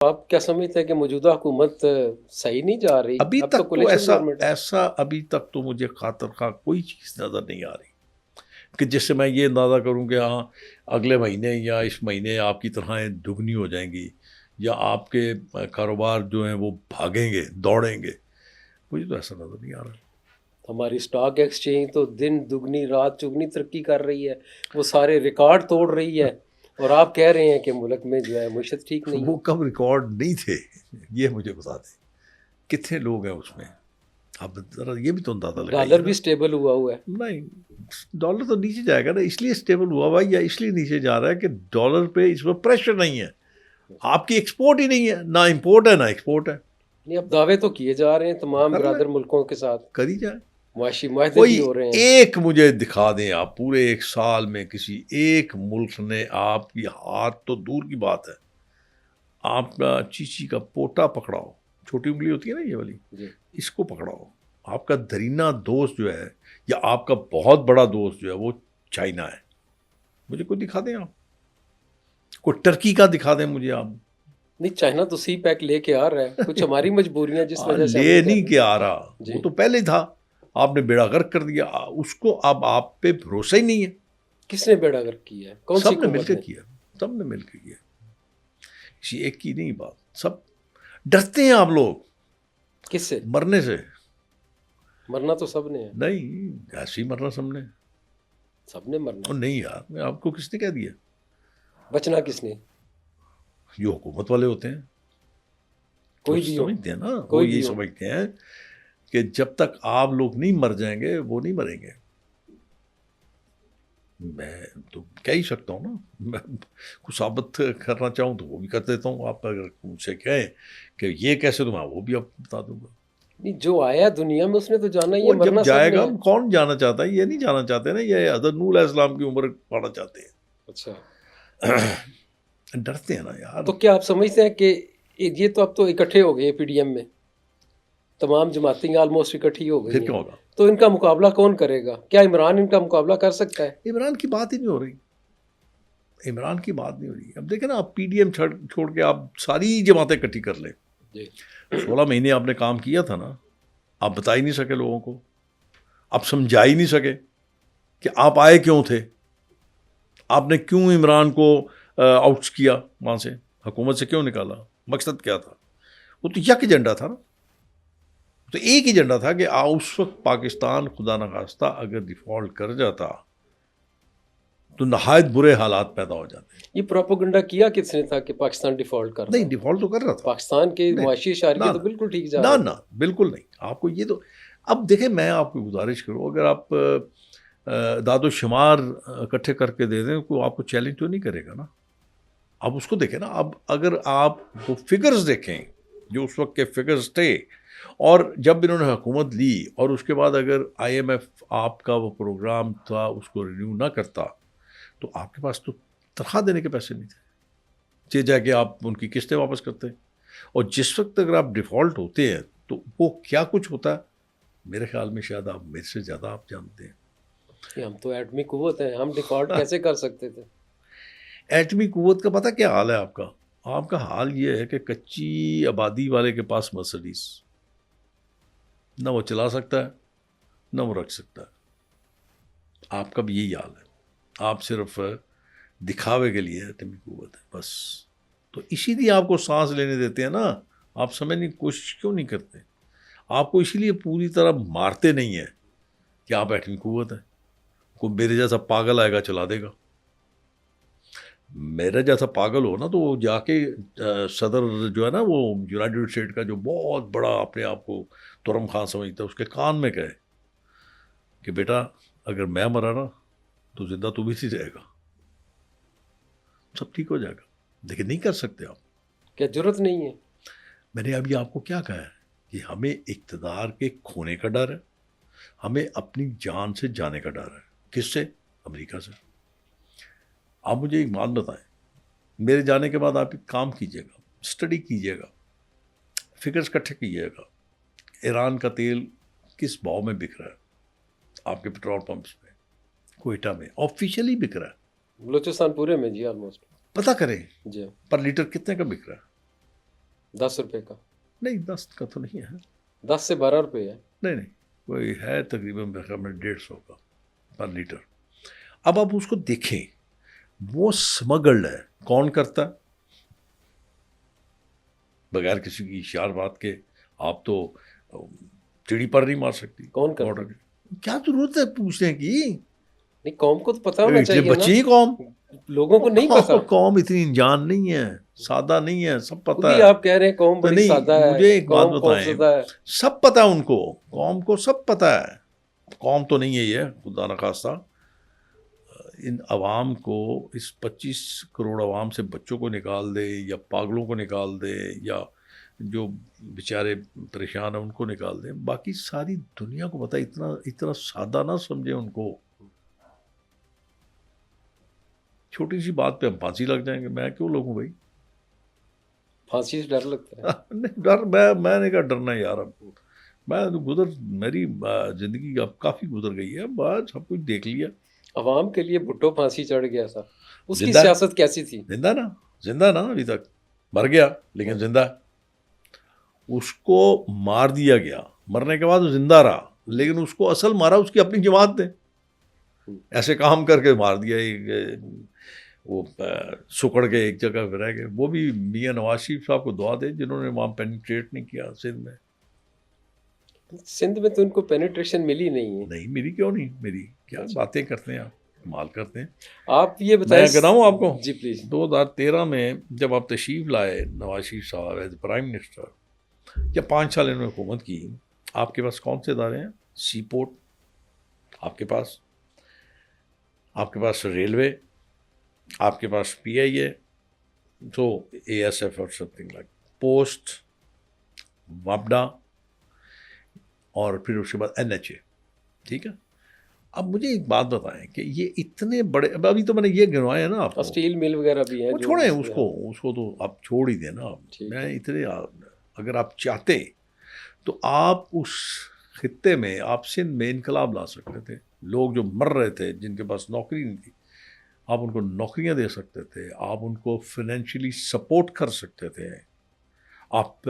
आप क्या समझते हैं कि मौजूदा हुकूमत सही नहीं जा रही? अभी अब तक तो तो कोalition ऐसा गवर्नमेंट है। ऐसा अभी तक तो मुझे खातर खा कोई चीज़ नज़र नहीं आ रही कि जिससे मैं ये अंदाज़ा करूं कि हाँ अगले महीने या इस महीने आपकी तनख्वाहें दुगनी हो जाएंगी या आपके कारोबार जो हैं वो भागेंगे दौड़ेंगे। मुझे तो ऐसा नज़र नहीं आ रहा। हमारी स्टॉक एक्सचेंज तो दिन दुगनी रात चुगनी तरक्की कर रही है, वो सारे रिकॉर्ड तोड़ रही है। और आप कह रहे हैं कि मुल्क में जो है मईशत ठीक नहीं वो है। कब रिकॉर्ड नहीं थे ये मुझे बता दें, कितने लोग हैं उसमें? आप ज़रा ये भी तो अंदाज़ा लगाइए डॉलर भी ना। स्टेबल हुआ है। नहीं, डॉलर तो नीचे जाएगा ना, इसलिए स्टेबल हुआ हुआ है या इसलिए नीचे जा रहा है कि डॉलर पे इस पर प्रेशर नहीं है। आपकी एक्सपोर्ट ही नहीं है, ना इंपोर्ट है ना एक्सपोर्ट है। नहीं, अब दावे तो किए जा रहे हैं तमाम कर ले, बिरादर मुल्कों के साथ, कर ही जाए। मुआशी मुआहदे कोई भी हो रहे हैं। एक मुझे दिखा दें आप, पूरे एक साल में किसी एक मुल्क ने आपकी हाथ तो दूर की बात है, आपका चीची का पोटा पकड़ाओ, छोटी उंगली होती है ना ये वाली, जी। इसको पकड़ाओ, आपका दरीना दोस्त जो है या आपका बहुत बड़ा दोस्त जो है वो चाइना है, मुझे कोई दिखा दें आप। कोई टर्की का दिखा दें मुझे आप। नहीं, चाइना तो सी पैक लेके आ रहा है, कुछ हमारी मजबूरियां जिस वजह से हम ले नहीं कर नहीं रहे। के आ रहा, वो जी। तो पहले ही था, आपने बेड़ा गर्क कर दिया। उसको अब आप पे भरोसा ही नहीं है। किसने बेड़ा गर्क किया है? कौन सी सबने हुकूमत मिलकर ने? किया, सबने मिलकर किया, किसी एक की नहीं बात। सब डरते हैं आप लोग किससे? मरने से। मरना तो सबने है। नहीं, ऐसे ही मरना सबने। सबने मरना और है। नहीं यार, मैं आपको किसने कह दिया? बचना किसने? जो हुकूमत वाले होते हैं वो कोई भी हो। समझते हैं ना, वो कोई ये भी हो। समझते हैं कि जब तक आप लोग नहीं मर जाएंगे वो नहीं मरेंगे। मैं तो कह ही सकता हूँ ना, मैं कुछ साबित करना चाहूँ तो वो भी कर देता हूँ। आप अगर मुझसे कहें कि ये कैसे, तो मैं वो भी आपको बता दूंगा। नहीं, जो आया दुनिया में उसने तो जाना ही है, वो जब मरना सबने जाएगा, है। कौन जाना चाहता है? ये नहीं जाना चाहते ना, ये हज़रत नूह अलैहिस्सलाम की उम्र पाना चाहते अच्छा। हैं। डरते हैं ना यार। तो क्या आप समझते हैं कि ये तो अब तो इकट्ठे हो गए पीडीएम में, तमाम जमातें ऑलमोस्ट इकट्ठी हो गई फिर हैं, क्या होगा? तो इनका मुकाबला कौन करेगा? क्या इमरान इनका मुकाबला कर सकता है? इमरान की बात ही नहीं हो रही, इमरान की बात नहीं हो रही। अब देखें ना, आप पीडीएम छोड़ के आप सारी जमातें इकट्ठी कर लें। जी। 16 महीने आपने काम किया था ना, आप बता ही नहीं सके लोगों को, आप समझा ही नहीं सके कि आप आए क्यों थे, आपने क्यों इमरान को आउट किया, वहाँ से हुकूमत से क्यों निकाला, मकसद क्या था? वो तो यक एजेंडा था ना, तो एक ही एजेंडा था कि उस वक्त पाकिस्तान खुदा न खास्ता अगर डिफ़ॉल्ट कर जाता तो नहायत बुरे हालात पैदा हो जाते। ये प्रोपोगंडा किया किसने था कि पाकिस्तान डिफॉल्ट कर रहा नहीं, है? डिफ़ॉल्ट तो कर रहा था। पाकिस्तान के नहीं, मुआशी इशारे ना तो ना बिल्कुल ठीक जा ना रहे थे। ना, बिल्कुल नहीं। आपको ये तो, अब देखें, मैं आपको गुजारिश करूँ, अगर आप दादो शुमार इकट्ठे करके दे दें, कोई आपको चैलेंज तो नहीं करेगा ना। आप उसको देखें ना। अब अगर आप वो फिगर्स देखें जो उस वक्त के फिगर्स थे, और जब इन्होंने हुकूमत ली और उसके बाद अगर आईएमएफ आपका वो प्रोग्राम था उसको रिन्यू ना करता, तो आपके पास तो तनख्वाह देने के पैसे नहीं थे, जे जाके आप उनकी किस्तें वापस करते। और जिस वक्त अगर आप डिफ़ॉल्ट होते हैं तो वो क्या कुछ होता है, मेरे ख्याल में शायद आप मेरे से ज़्यादा आप जानते हैं। कि हम तो एटमी कुव्वत हैं, हम डिफॉल्ट कैसे कर सकते थे? एटमी कुव्वत का पता क्या हाल है आपका? आपका हाल ये है कि कच्ची आबादी वाले के पास मर्सिडीज, ना वो चला सकता है ना वो रख सकता है। आपका भी यही हाल है। आप सिर्फ दिखावे के लिए एटमी कुव्वत है बस। तो इसीलिए आपको सांस लेने देते हैं ना। आप समझने की कोशिश क्यों नहीं करते? आपको इसीलिए पूरी तरह मारते नहीं है कि आप एटमी कुव्वत है। कोई मेरे जैसा पागल आएगा चला देगा। मेरा जैसा पागल हो ना तो वो जाके सदर जो है ना, वो यूनाइटेड स्टेट का जो बहुत बड़ा अपने आप को तुरम खान समझता है, उसके कान में कहे कि बेटा अगर मैं मरा ना तो जिंदा तू भी नहीं रहेगा, सब ठीक हो जाएगा। लेकिन नहीं कर सकते आप। क्या जरूरत नहीं है? मैंने अभी आपको क्या कहा है कि हमें इक़्तिदार के खोने का डर है, हमें अपनी जान से जाने का डर है। किससे? अमेरिका से। आप मुझे एक बात बताएं, मेरे जाने के बाद आप एक काम कीजिएगा, स्टडी कीजिएगा, फिगर्स इकट्ठे कीजिएगा, ईरान का तेल किस भाव में बिक रहा है आपके पेट्रोल पंप्स में, कोयटा में ऑफिशियली बिक रहा है। बलूचिस्तान पूरे में जी ऑलमोस्ट। पता करें जी। पर लीटर कितने का बिक रहा है। 10 रुपए का? नहीं 10 का तो नहीं है, 10 से 12 रुपए है। नहीं नहीं, कोई है तकरीबन मेरे ख्याल में 150 का पर लीटर। अब आप उसको देखें, वो स्मगल्ड है, कौन करता है? बगैर किसी की इशार बात के आप तो चिड़ी पर नहीं मार सकती। कौन करता बॉर्डर क्या जरूरत है पूछने की? नहीं, कौम को तो पता होना इतने चाहिए बच्ची ना, कौम, लोगों को नहीं पता। कौम इतनी अनजान नहीं है, सादा नहीं है, सब खुद पता ही है। आप कह रहे हैं कौम तो बड़ी नहीं, सादा है, मुझे एक बात कौम बताएं, खौफजदा है। सब पता है उनको, कौम को सब पता है, कौम तो नहीं है ये, खुदा न खास्ता। इन अवाम को, इस 25 करोड़ अवाम से बच्चों को निकाल दे या पागलों को निकाल दे या जो बेचारे परेशान हैं उनको निकाल दे, बाकी सारी दुनिया को पता है। इतना इतना सादा ना समझे उनको। छोटी सी बात पे हम फांसी लग जाएंगे, मैं क्यों लगूं भाई? फांसी से डर लगता है? नहीं डर, मैंने क्या डरना है यार। अब मैं तो मेरी जिंदगी अब काफ़ी गुजर गई है, बस सब कुछ देख लिया। अवाम के लिए भुट्टो फांसी चढ़ गया था, उसकी जिंदा सियासत कैसी थी? जिंदा ना अभी तक, मर गया लेकिन जिंदा। उसको मार दिया गया, मरने के बाद वो जिंदा रहा, लेकिन उसको असल मारा उसकी अपनी जमात ने, ऐसे काम करके मार दिया। वो सुकड़ के एक जगह पे रह गए। वो भी मियां नवाज शरीफ साहब को दुआ दे जिन्होंने वहाँ पेनिट्रेट नहीं किया सिंध में। सिंध में तो उनको पेनिट्रेशन मिली नहीं है। नहीं मेरी क्यों नहीं, मेरी क्या बातें करते हैं आप, कमाल करते हैं। आप ये बताएं। मैं गिनाऊँ आपको? जी प्लीज। 2013 में जब आप तशरीफ लाए नवाज शरीफ साहब एज प्राइम मिनिस्टर, या 5 साल इन्होंने हुकूमत की, आपके पास कौन से इदारे हैं? सी पोर्ट आपके पास रेलवे, आपके पास PIA, तो ASF और समथिंग लाइक, पोस्ट, वापडा, और फिर उसके बाद NHA, ठीक है। अब मुझे एक बात बताएं कि ये इतने बड़े, अभी तो मैंने ये गिनवाए हैं ना आपको, स्टील मिल वगैरह भी है, वो छोड़ें उसको तो आप छोड़ ही देना। मैं इतने, अगर आप चाहते तो आप उस खित्ते में, आप सिंध में इनकलाब ला सकते थे। लोग जो मर रहे थे, जिनके पास नौकरी नहीं थी, आप उनको नौकरियां दे सकते थे, आप उनको फाइनेंशियली सपोर्ट कर सकते थे, आप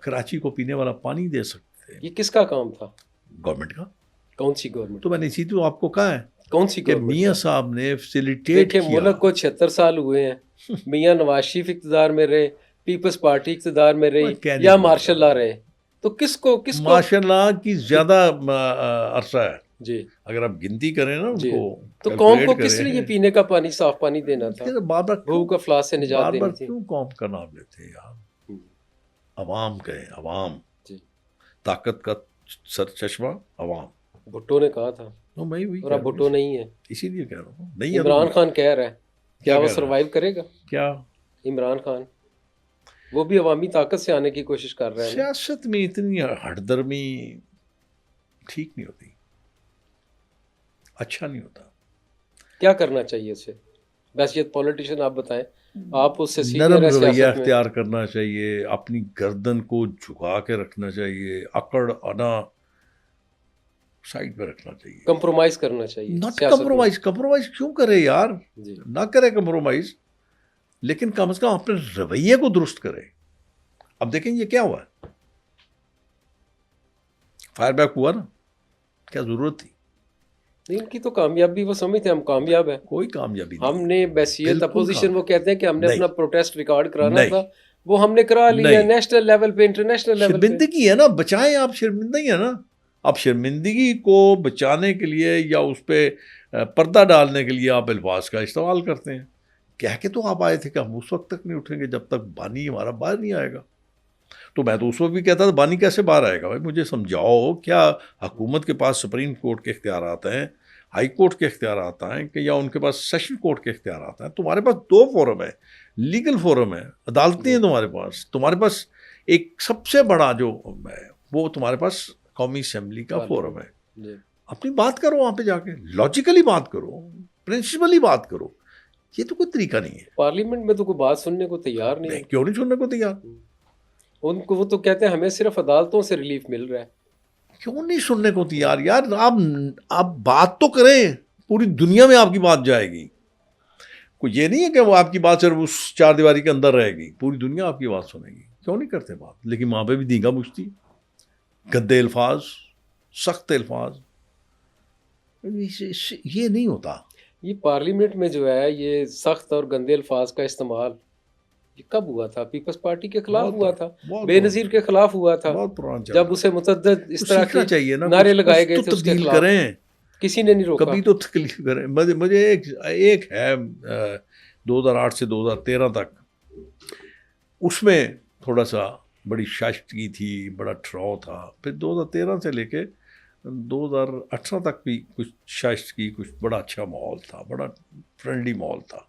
कराची को पीने वाला पानी दे सकते थे। ये किसका काम था? गवर्नमेंट का। कौन सी गवर्नमेंट? तो मैंने इसी तो आपको कहा है, कौन सी कि मियाँ साहब ने फैसिलिटेट किया। मुल्क को 76 साल हुए हैं, मियाँ नवाज शरीफ इक़्तिदार में रहे, पीपल्स पार्टी इक़्तिदार में रही, या मार्शल लॉ रहे, तो किसको मार्शल लॉ की ज्यादा अरसा है जी। अगर आप गिनती करें ना उनको, तो कौम को किस लिए पीने का पानी, साफ पानी देना था? भूख अफलास से निजात देनी थी। क्यों कौम का नाम लेते हैं यार? अवाम कहे, अवाम ताकत का सर चश्मा अवाम। भुट्टो ने कहा था, तो मैं भी, और अब भुट्टो नहीं है, इसीलिए कह रहा हूँ। नहीं, इमरान खान कह रहा है, क्या वो सरवाइव करेगा? क्या इमरान खान, वो भी अवामी ताकत से आने की कोशिश कर रहा है। सियासत में इतनी हटदर्मी ठीक नहीं होती, अच्छा नहीं होता। क्या करना चाहिए उसे? वैसे पॉलिटिशियन आप बताएं, आप उससे नरम रवैया अख्तियार करना चाहिए, अपनी गर्दन को झुका के रखना चाहिए, अकड़ अना साइड पे रखना चाहिए, कंप्रोमाइज करना चाहिए। Not compromise. कंप्रोमाइज क्यों करे यार? ना करे कंप्रोमाइज, लेकिन कम से कम अपने रवैये को दुरुस्त करे। अब देखें ये क्या हुआ, फायर बैक हुआ ना, क्या जरूरत थी? इनकी तो कामयाबी, वो समझते हम कामयाब है। कोई कामयाबी नहीं। हमने बैसियत अपोजिशन, वो कहते हैं कि हमने अपना प्रोटेस्ट रिकॉर्ड कराना था, वो हमने करा लिया, नेशनल लेवल पे, इंटरनेशनल लेवल पे। शर्मिंदगी है ना, बचाएं आप, शर्मिंदगी है ना। आप शर्मिंदगी को बचाने के लिए या उस पर पर्दा डालने के लिए आप अल्फाज का इस्तेमाल करते हैं। कह के तो आप आए थे कि हम उस वक्त तक नहीं उठेंगे जब तक बानी हमारा बाहर नहीं आएगा। तो मैं तो उस वक्त भी कहता था बानी कैसे बाहर आएगा? भाई मुझे समझाओ, क्या हुकूमत के पास सुप्रीम कोर्ट के इख्तियार आते हैं, हाई कोर्ट के इख्तियार आता है, कि या उनके पास सेशन कोर्ट के इख्तियार आता है? तुम्हारे पास 2 फोरम है, लीगल फोरम है, अदालतें हैं तुम्हारे पास एक सबसे बड़ा जो है वो तुम्हारे पास कौमी असम्बली का फोरम है। अपनी बात करो वहाँ पे जाके, लॉजिकली बात करो, प्रिंसिपली बात करो। ये तो कोई तरीका नहीं है। पार्लियामेंट में तो कोई बात सुनने को तैयार नहीं है। क्यों नहीं सुनने को तैयार? उनको, वो तो कहते हैं हमें सिर्फ अदालतों से रिलीफ मिल रहा है। क्यों नहीं सुनने को तैयार यार? आप बात तो करें, पूरी दुनिया में आपकी बात जाएगी। कोई ये नहीं है कि वो आपकी बात सिर्फ उस 4 दीवारी के अंदर रहेगी, पूरी दुनिया आपकी बात सुनेगी। क्यों नहीं करते बात? लेकिन वहाँ पे भी दींगा मुश्ती, गद्दे अल्फाज, सख्त अल्फाज, ये नहीं होता। ये पार्लियामेंट में जो है ये सख्त और गंदे अल्फाज का इस्तेमाल ये कब हुआ था? पीपल्स पार्टी के खिलाफ बहुत हुआ पुराना, था, बहुत बेनज़ीर के खिलाफ हुआ था, बहुत पुराना चल जब रहा उसे मुतअद्दिद है। इस कुछ तरह सीखना के चाहिए ना, नारे कुछ लगाए कुछ गए तो थे उसके तब्दील खिलाफ, करें, किसी ने नहीं रोका। कभी तो तकलीफ करें। मुझे एक है 2008 से 2013 तक, उसमें थोड़ा सा बड़ी शाइस्तगी थी, बड़ा ठहराव था। फिर 2013 से लेके 2018 तक भी कुछ शाइस्तगी, कुछ बड़ा अच्छा माहौल था, बड़ा फ्रेंडली माहौल था।